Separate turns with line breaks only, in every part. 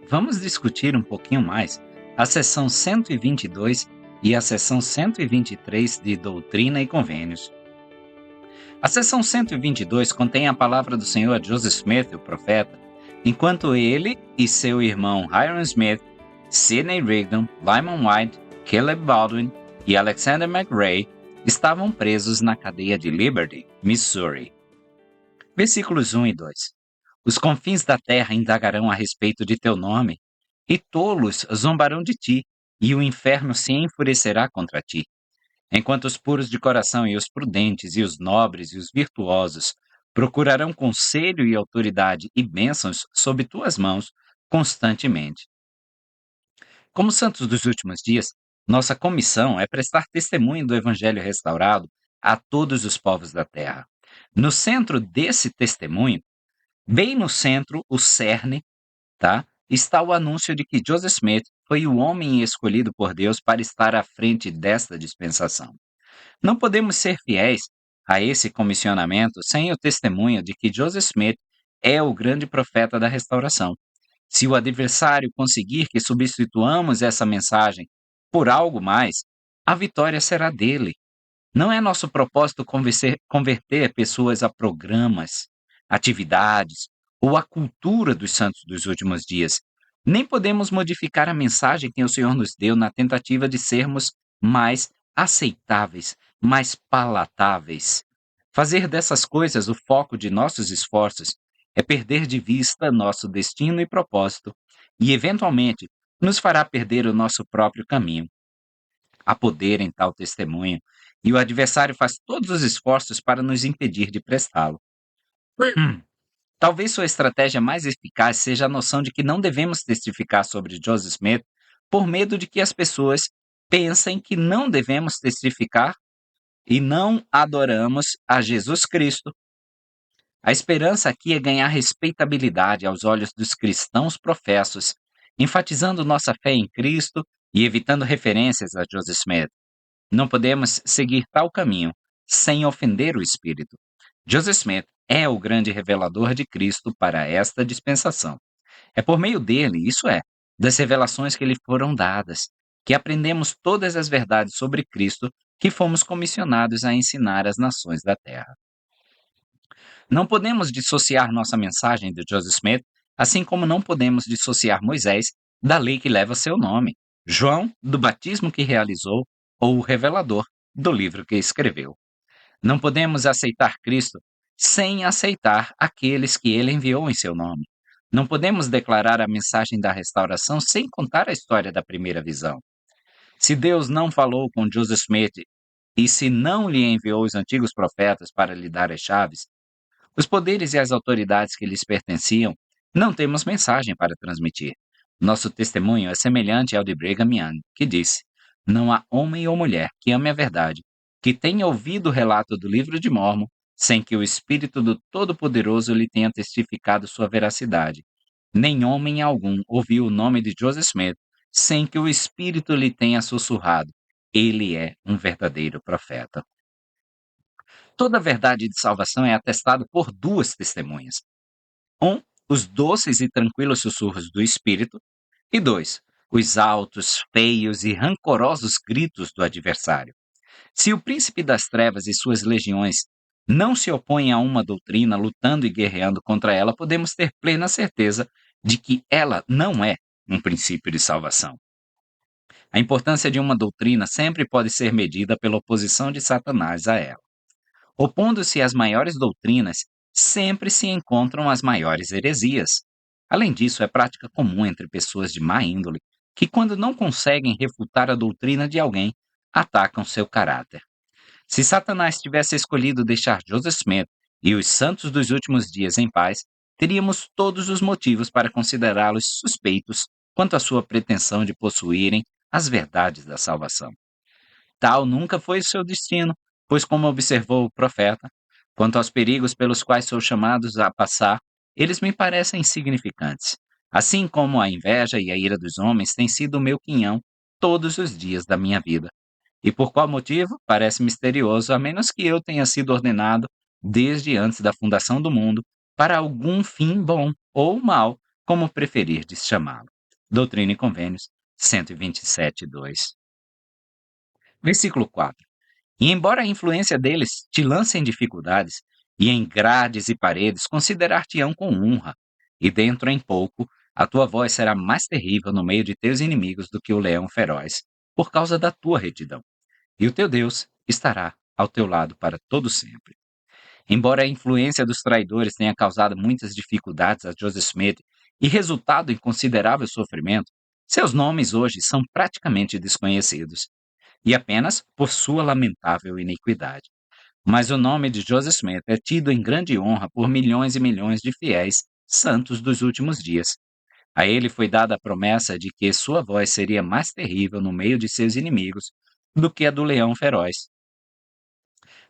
Vamos discutir um pouquinho mais a seção 122 e a seção 123 de Doutrina e Convênios. A seção 122 contém a palavra do Senhor a Joseph Smith, o profeta, enquanto ele e seu irmão Hiram Smith, Sidney Rigdon, Lyman White, Caleb Baldwin e Alexander McRae estavam presos na cadeia de Liberty, Missouri. Versículos 1 e 2. Os confins da terra indagarão a respeito de teu nome, e tolos zombarão de ti, e o inferno se enfurecerá contra ti. Enquanto os puros de coração e os prudentes e os nobres e os virtuosos procurarão conselho e autoridade e bênçãos sob tuas mãos constantemente. Como santos dos últimos dias, nossa comissão é prestar testemunho do Evangelho restaurado a todos os povos da terra. No centro desse testemunho, bem no centro, o cerne, tá? Está o anúncio de que Joseph Smith foi o homem escolhido por Deus para estar à frente desta dispensação. Não podemos ser fiéis a esse comissionamento sem o testemunho de que Joseph Smith é o grande profeta da restauração. Se o adversário conseguir que substituamos essa mensagem por algo mais, a vitória será dele. Não é nosso propósito converter pessoas a programas, atividades ou a cultura dos santos dos últimos dias. Nem podemos modificar a mensagem que o Senhor nos deu na tentativa de sermos mais aceitáveis, mais palatáveis. Fazer dessas coisas o foco de nossos esforços é perder de vista nosso destino e propósito e, eventualmente, nos fará perder o nosso próprio caminho. Há poder em tal testemunho, e o adversário faz todos os esforços para nos impedir de prestá-lo. Talvez sua estratégia mais eficaz seja a noção de que não devemos testificar sobre Joseph Smith por medo de que as pessoas pensem que não devemos testificar e não adoramos a Jesus Cristo. A esperança aqui é ganhar respeitabilidade aos olhos dos cristãos professos, enfatizando nossa fé em Cristo e evitando referências a Joseph Smith. Não podemos seguir tal caminho sem ofender o Espírito. Joseph Smith é o grande revelador de Cristo para esta dispensação. É por meio dele, isso é, das revelações que lhe foram dadas, que aprendemos todas as verdades sobre Cristo que fomos comissionados a ensinar às nações da terra. Não podemos dissociar nossa mensagem de Joseph Smith, assim como não podemos dissociar Moisés da lei que leva seu nome, João do batismo que realizou ou o revelador do livro que escreveu. Não podemos aceitar Cristo sem aceitar aqueles que ele enviou em seu nome. Não podemos declarar a mensagem da restauração sem contar a história da primeira visão. Se Deus não falou com Joseph Smith e se não lhe enviou os antigos profetas para lhe dar as chaves, os poderes e as autoridades que lhes pertenciam, não temos mensagem para transmitir. Nosso testemunho é semelhante ao de Brigham Young, que disse: não há homem ou mulher que ame a verdade, que tenha ouvido o relato do livro de Mórmon, sem que o Espírito do Todo-Poderoso lhe tenha testificado sua veracidade. Nem homem algum ouviu o nome de Joseph Smith, sem que o Espírito lhe tenha sussurrado: ele é um verdadeiro profeta. Toda a verdade de salvação é atestada por duas testemunhas. Um, os doces e tranquilos sussurros do Espírito. E dois, os altos, feios e rancorosos gritos do adversário. Se o príncipe das trevas e suas legiões não se opõem a uma doutrina, lutando e guerreando contra ela, podemos ter plena certeza de que ela não é um princípio de salvação. A importância de uma doutrina sempre pode ser medida pela oposição de Satanás a ela. Opondo-se às maiores doutrinas, sempre se encontram as maiores heresias. Além disso, é prática comum entre pessoas de má índole que, quando não conseguem refutar a doutrina de alguém, atacam seu caráter. Se Satanás tivesse escolhido deixar Joseph Smith e os santos dos últimos dias em paz, teríamos todos os motivos para considerá-los suspeitos quanto à sua pretensão de possuírem as verdades da salvação. Tal nunca foi o seu destino, pois, como observou o profeta, quanto aos perigos pelos quais sou chamados a passar, eles me parecem insignificantes, assim como a inveja e a ira dos homens têm sido o meu quinhão todos os dias da minha vida. E por qual motivo? Parece misterioso, a menos que eu tenha sido ordenado, desde antes da fundação do mundo, para algum fim bom ou mau, como preferirdes chamá-lo. Doutrina e Convênios 127:2. Versículo 4. E embora a influência deles te lance em dificuldades, e em grades e paredes considerar-te-ão com honra, e dentro em pouco a tua voz será mais terrível no meio de teus inimigos do que o leão feroz, por causa da tua retidão. E o teu Deus estará ao teu lado para todo sempre. Embora a influência dos traidores tenha causado muitas dificuldades a Joseph Smith e resultado em considerável sofrimento, seus nomes hoje são praticamente desconhecidos, e apenas por sua lamentável iniquidade. Mas o nome de Joseph Smith é tido em grande honra por milhões e milhões de fiéis santos dos últimos dias. A ele foi dada a promessa de que sua voz seria mais terrível no meio de seus inimigos do que a do leão feroz.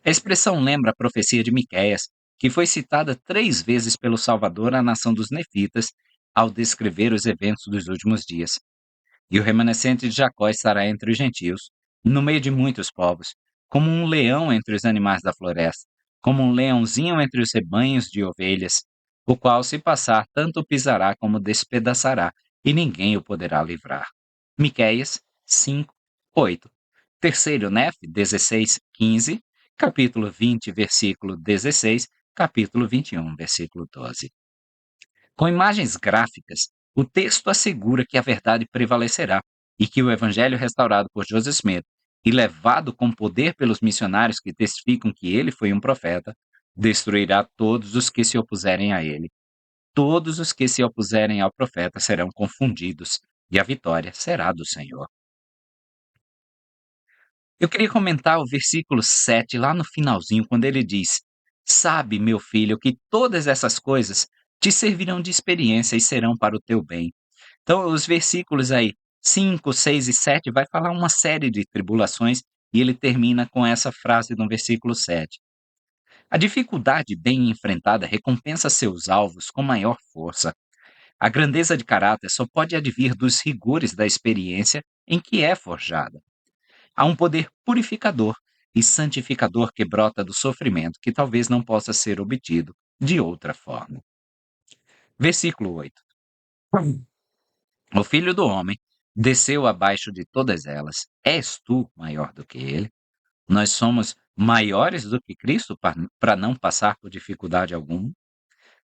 A expressão lembra a profecia de Miqueias, que foi citada 3 vezes pelo Salvador à nação dos Nefitas ao descrever os eventos dos últimos dias. E o remanescente de Jacó estará entre os gentios, no meio de muitos povos, como um leão entre os animais da floresta, como um leãozinho entre os rebanhos de ovelhas, o qual, se passar, tanto pisará como despedaçará, e ninguém o poderá livrar. Miqueias 5:8. Terceiro Nef 16:15, capítulo 20, versículo 16, capítulo 21, versículo 12. Com imagens gráficas, o texto assegura que a verdade prevalecerá e que o evangelho restaurado por Joseph Smith e levado com poder pelos missionários que testificam que ele foi um profeta, destruirá todos os que se opuserem a ele. Todos os que se opuserem ao profeta serão confundidos, e a vitória será do Senhor. Eu queria comentar o versículo 7, lá no finalzinho, quando ele diz: Sabe, meu filho, que todas essas coisas te servirão de experiência e serão para o teu bem. Então, os versículos aí, 5, 6 e 7, vai falar uma série de tribulações e ele termina com essa frase no versículo 7. A dificuldade bem enfrentada recompensa seus alvos com maior força. A grandeza de caráter só pode advir dos rigores da experiência em que é forjada. Há um poder purificador e santificador que brota do sofrimento que talvez não possa ser obtido de outra forma. Versículo 8. O filho do homem desceu abaixo de todas elas. És tu maior do que ele? Nós somos maiores do que Cristo para não passar por dificuldade alguma?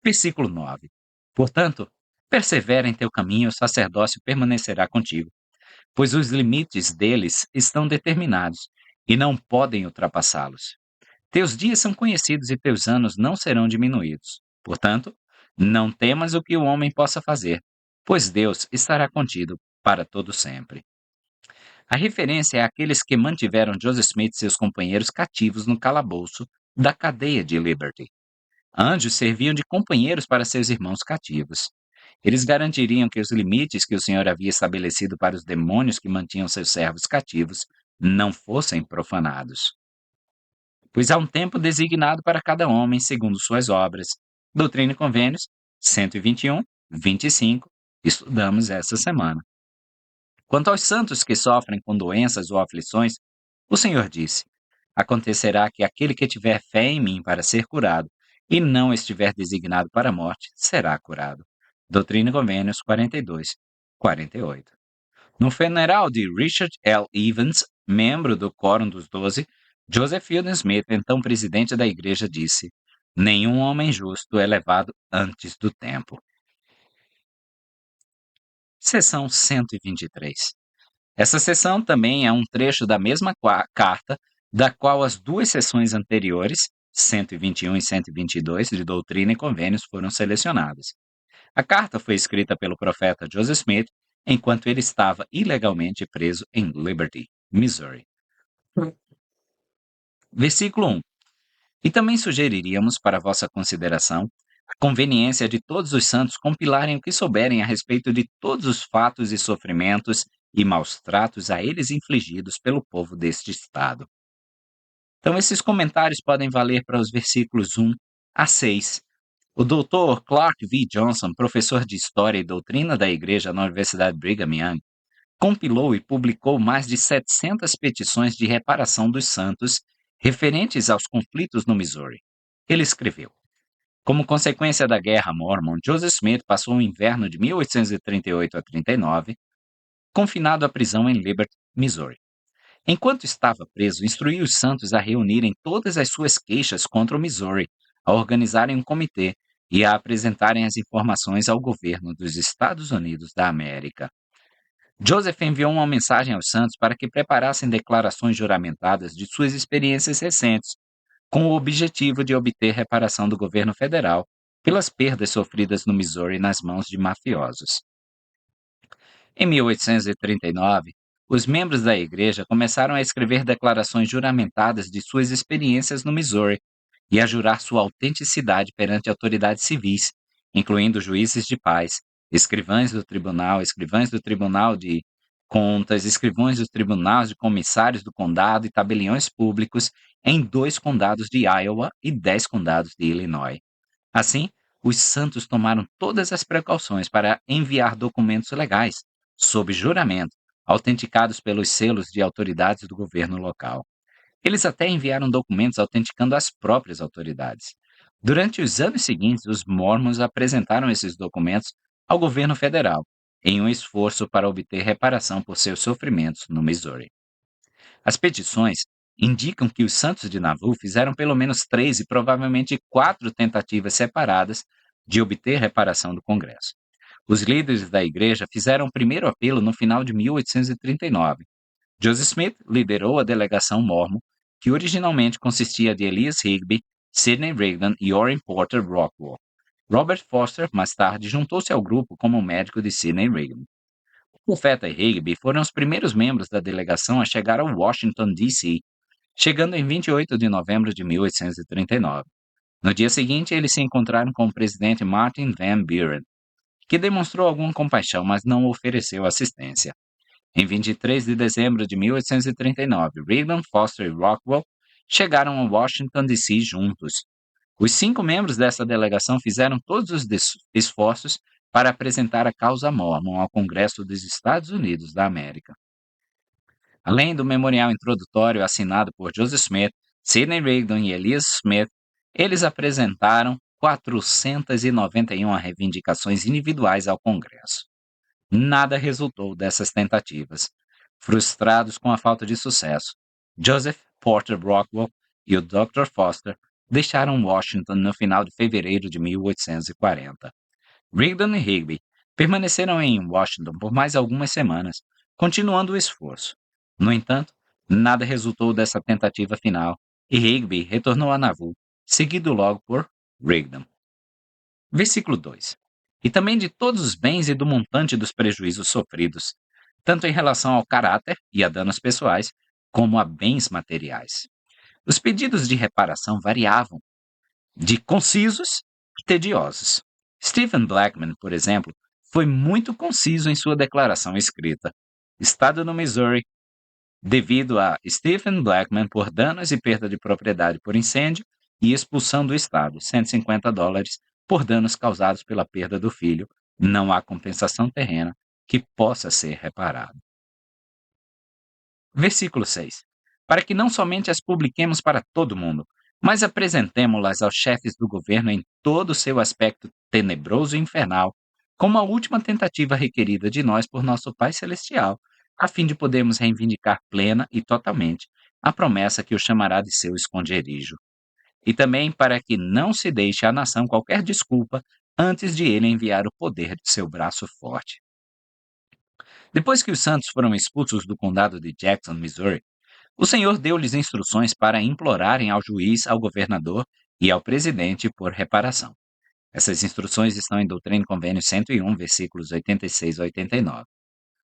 Versículo 9. Portanto, persevera em teu caminho, o sacerdócio permanecerá contigo, pois os limites deles estão determinados e não podem ultrapassá-los. Teus dias são conhecidos e teus anos não serão diminuídos. Portanto, não temas o que o homem possa fazer, pois Deus estará contigo para todo sempre. A referência é àqueles que mantiveram Joseph Smith e seus companheiros cativos no calabouço da cadeia de Liberty. Anjos serviam de companheiros para seus irmãos cativos. Eles garantiriam que os limites que o Senhor havia estabelecido para os demônios que mantinham seus servos cativos não fossem profanados. Pois há um tempo designado para cada homem segundo suas obras. Doutrina e Convênios 121, 25, estudamos essa semana. Quanto aos santos que sofrem com doenças ou aflições, o Senhor disse: Acontecerá que aquele que tiver fé em mim para ser curado e não estiver designado para a morte, será curado. Doutrina e Convênios 42, 48. No funeral de Richard L. Evans, membro do Quórum dos Doze, Joseph Fielding Smith, então presidente da igreja, disse: Nenhum homem justo é levado antes do tempo. Seção 123. Essa seção também é um trecho da mesma carta, da qual as duas seções anteriores, 121 e 122, de Doutrina e Convênios, foram selecionadas. A carta foi escrita pelo profeta Joseph Smith enquanto ele estava ilegalmente preso em Liberty, Missouri. Versículo 1. E também sugeriríamos para vossa consideração a conveniência de todos os santos compilarem o que souberem a respeito de todos os fatos e sofrimentos e maus tratos a eles infligidos pelo povo deste estado. Então, esses comentários podem valer para os versículos 1 a 6. O Dr. Clark V. Johnson, professor de História e Doutrina da Igreja na Universidade Brigham Young, compilou e publicou mais de 700 petições de reparação dos santos referentes aos conflitos no Missouri. Ele escreveu: Como consequência da Guerra Mormon, Joseph Smith passou o inverno de 1838 a 39 confinado à prisão em Liberty, Missouri. Enquanto estava preso, instruiu os santos a reunirem todas as suas queixas contra o Missouri, a organizarem um comitê e a apresentarem as informações ao governo dos Estados Unidos da América. Joseph enviou uma mensagem aos santos para que preparassem declarações juramentadas de suas experiências recentes, com o objetivo de obter reparação do governo federal pelas perdas sofridas no Missouri nas mãos de mafiosos. Em 1839, os membros da igreja começaram a escrever declarações juramentadas de suas experiências no Missouri e a jurar sua autenticidade perante autoridades civis, incluindo juízes de paz, escrivães do Tribunal de Contas, escrivães dos tribunais de comissários do condado e tabeliões públicos em 2 condados de Iowa e 10 condados de Illinois. Assim, os santos tomaram todas as precauções para enviar documentos legais, sob juramento, autenticados pelos selos de autoridades do governo local. Eles até enviaram documentos autenticando as próprias autoridades. Durante os anos seguintes, os Mormons apresentaram esses documentos ao governo federal, em um esforço para obter reparação por seus sofrimentos no Missouri. As petições indicam que os santos de Nauvoo fizeram pelo menos 3 e provavelmente 4 tentativas separadas de obter reparação do Congresso. Os líderes da igreja fizeram o primeiro apelo no final de 1839. Joseph Smith liderou a delegação mormon, que originalmente consistia de Elias Higbee, Sidney Rigdon e Orrin Porter Rockwell. Robert Foster, mais tarde, juntou-se ao grupo como médico de Sidney Rigdon. O profeta e Higbee foram os primeiros membros da delegação a chegar a Washington, D.C., chegando em 28 de novembro de 1839. No dia seguinte, eles se encontraram com o presidente Martin Van Buren, que demonstrou alguma compaixão, mas não ofereceu assistência. Em 23 de dezembro de 1839, Rigdon, Foster e Rockwell chegaram a Washington, D.C. juntos. Os 5 membros dessa delegação fizeram todos os esforços para apresentar a causa Mormon ao Congresso dos Estados Unidos da América. Além do memorial introdutório assinado por Joseph Smith, Sidney Rigdon e Elias Smith, eles apresentaram 491 reivindicações individuais ao Congresso. Nada resultou dessas tentativas. Frustrados com a falta de sucesso, Joseph Porter Rockwell e o Dr. Foster deixaram Washington no final de fevereiro de 1840. Rigdon e Higbee permaneceram em Washington por mais algumas semanas, continuando o esforço. No entanto, nada resultou dessa tentativa final e Higbee retornou a Nauvoo, seguido logo por Rigdon. Versículo 2. E também de todos os bens e do montante dos prejuízos sofridos, tanto em relação ao caráter e a danos pessoais, como a bens materiais. Os pedidos de reparação variavam, de concisos e tediosos. Stephen Blackman, por exemplo, foi muito conciso em sua declaração escrita. Estado no Missouri, devido a Stephen Blackman por danos e perda de propriedade por incêndio e expulsão do Estado, $150 por danos causados pela perda do filho. Não há compensação terrena que possa ser reparada. Versículo 6. Para que não somente as publiquemos para todo mundo, mas apresentemo-las aos chefes do governo em todo o seu aspecto tenebroso e infernal, como a última tentativa requerida de nós por nosso Pai Celestial, a fim de podermos reivindicar plena e totalmente a promessa que o chamará de seu esconderijo. E também para que não se deixe à nação qualquer desculpa antes de ele enviar o poder de seu braço forte. Depois que os santos foram expulsos do condado de Jackson, Missouri, o Senhor deu-lhes instruções para implorarem ao juiz, ao governador e ao presidente por reparação. Essas instruções estão em Doutrina e Convênio 101, versículos 86 a 89.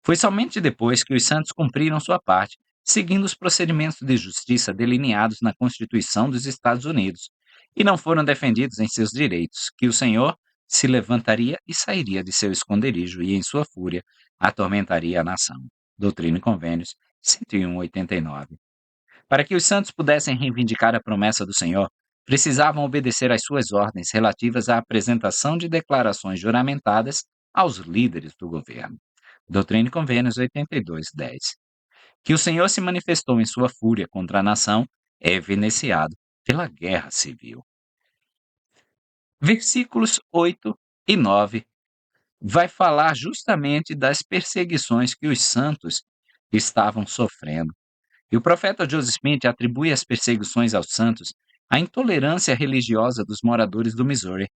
Foi somente depois que os santos cumpriram sua parte, seguindo os procedimentos de justiça delineados na Constituição dos Estados Unidos, e não foram defendidos em seus direitos, que o Senhor se levantaria e sairia de seu esconderijo e, em sua fúria, atormentaria a nação. Doutrina e Convênios 101, 89. Para que os santos pudessem reivindicar a promessa do Senhor, precisavam obedecer às suas ordens relativas à apresentação de declarações juramentadas aos líderes do governo. Doutrina e Convênios 82, 10. Que o Senhor se manifestou em sua fúria contra a nação é evidenciado pela guerra civil. Versículos 8 e 9 vai falar justamente das perseguições que os santos estavam sofrendo. E o profeta Joseph Smith atribui as perseguições aos santos à intolerância religiosa dos moradores do Missouri.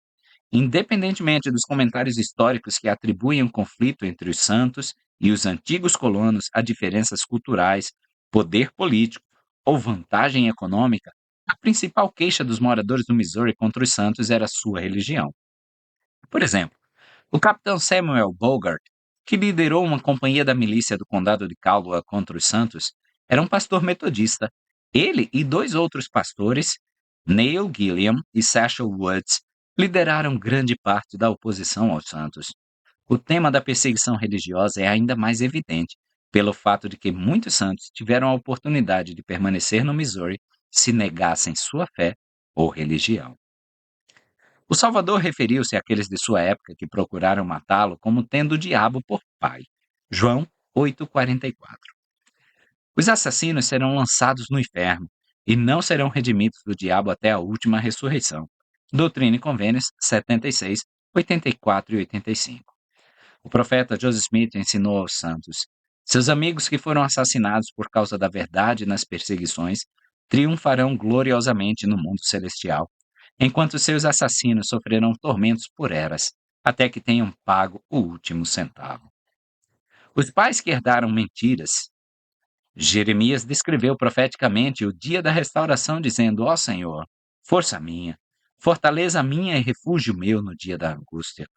Independentemente dos comentários históricos que atribuem o conflito entre os santos e os antigos colonos a diferenças culturais, poder político ou vantagem econômica, a principal queixa dos moradores do Missouri contra os santos era sua religião. Por exemplo, o capitão Samuel Bogart, que liderou uma companhia da milícia do condado de Caldwell contra os santos, era um pastor metodista. Ele e dois outros pastores, Neil Gilliam e Satchel Woods, lideraram grande parte da oposição aos santos. O tema da perseguição religiosa é ainda mais evidente pelo fato de que muitos santos tiveram a oportunidade de permanecer no Missouri se negassem sua fé ou religião. O Salvador referiu-se àqueles de sua época que procuraram matá-lo como tendo o diabo por pai. João 8,44. Os assassinos serão lançados no inferno e não serão redimidos do diabo até a última ressurreição. Doutrina e Convênios 76, 84 e 85. O profeta Joseph Smith ensinou aos santos: seus amigos que foram assassinados por causa da verdade nas perseguições triunfarão gloriosamente no mundo celestial, enquanto seus assassinos sofrerão tormentos por eras, até que tenham pago o último centavo. Os pais que herdaram mentiras. Jeremias descreveu profeticamente o dia da restauração, dizendo: Ó Senhor, força minha, fortaleza minha e refúgio meu no dia da angústia.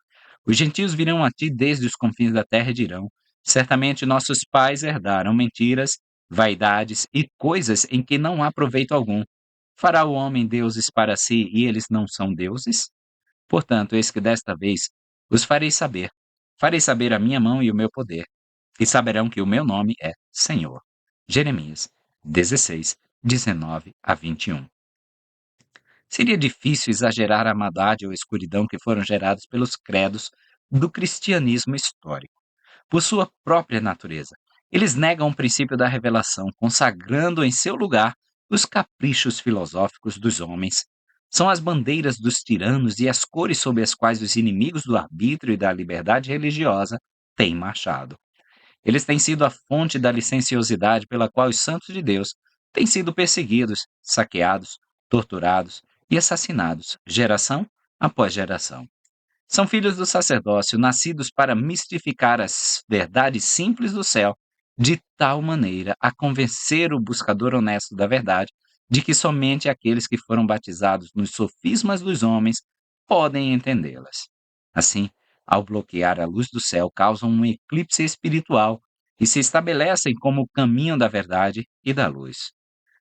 Os gentios virão a ti desde os confins da terra e dirão: certamente nossos pais herdaram mentiras, vaidades e coisas em que não há proveito algum. Fará o homem deuses para si e eles não são deuses? Portanto, eis que desta vez os farei saber. Farei saber a minha mão e o meu poder, e saberão que o meu nome é Senhor. Jeremias 16, 19 a 21. Seria difícil exagerar a maldade ou a escuridão que foram gerados pelos credos do cristianismo histórico. Por sua própria natureza, eles negam o princípio da revelação, consagrando em seu lugar os caprichos filosóficos dos homens. São as bandeiras dos tiranos e as cores sob as quais os inimigos do arbítrio e da liberdade religiosa têm marchado. Eles têm sido a fonte da licenciosidade pela qual os santos de Deus têm sido perseguidos, saqueados, torturados e assassinados, geração após geração. São filhos do sacerdócio, nascidos para mistificar as verdades simples do céu, de tal maneira a convencer o buscador honesto da verdade de que somente aqueles que foram batizados nos sofismas dos homens podem entendê-las. Assim, ao bloquear a luz do céu, causam um eclipse espiritual e se estabelecem como o caminho da verdade e da luz.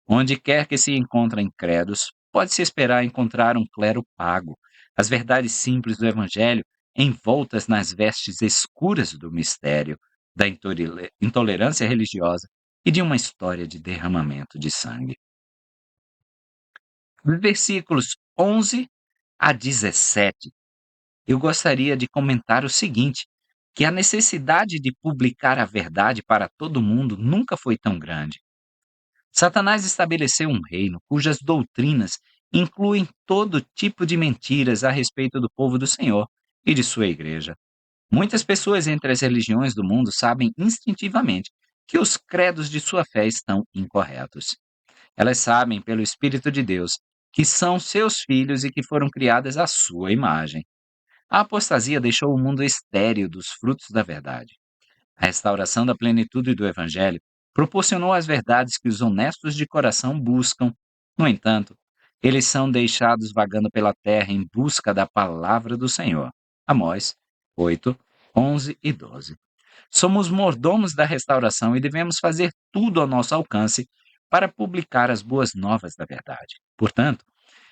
Onde quer que se encontrem credos, pode-se esperar encontrar um clero pago, as verdades simples do Evangelho envoltas nas vestes escuras do mistério, da intolerância religiosa e de uma história de derramamento de sangue. Dos versículos 11 a 17, eu gostaria de comentar o seguinte, que a necessidade de publicar a verdade para todo mundo nunca foi tão grande. Satanás estabeleceu um reino cujas doutrinas incluem todo tipo de mentiras a respeito do povo do Senhor e de sua igreja. Muitas pessoas entre as religiões do mundo sabem instintivamente que os credos de sua fé estão incorretos. Elas sabem, pelo Espírito de Deus, que são seus filhos e que foram criadas à sua imagem. A apostasia deixou o mundo estéril dos frutos da verdade. A restauração da plenitude do Evangelho proporcionou as verdades que os honestos de coração buscam. No entanto, eles são deixados vagando pela terra em busca da palavra do Senhor. Amós 8, 11 e 12. Somos mordomos da restauração e devemos fazer tudo ao nosso alcance para publicar as boas novas da verdade. Portanto,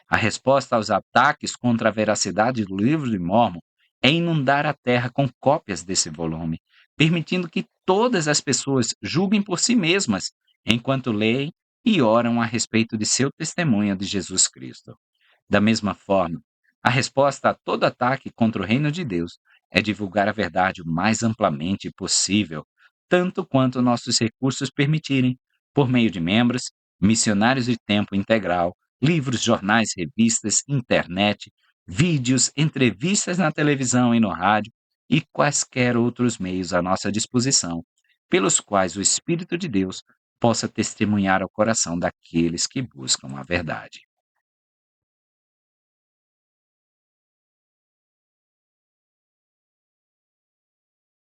a resposta aos ataques contra a veracidade do livro de Mórmon é inundar a terra com cópias desse volume, permitindo que todas as pessoas julguem por si mesmas enquanto leem e oram a respeito de seu testemunho de Jesus Cristo. Da mesma forma, a resposta a todo ataque contra o reino de Deus é divulgar a verdade o mais amplamente possível, tanto quanto nossos recursos permitirem, por meio de membros, missionários de tempo integral, livros, jornais, revistas, internet, vídeos, entrevistas na televisão e no rádio e quaisquer outros meios à nossa disposição, pelos quais o Espírito de Deus possa testemunhar ao coração daqueles que buscam a verdade.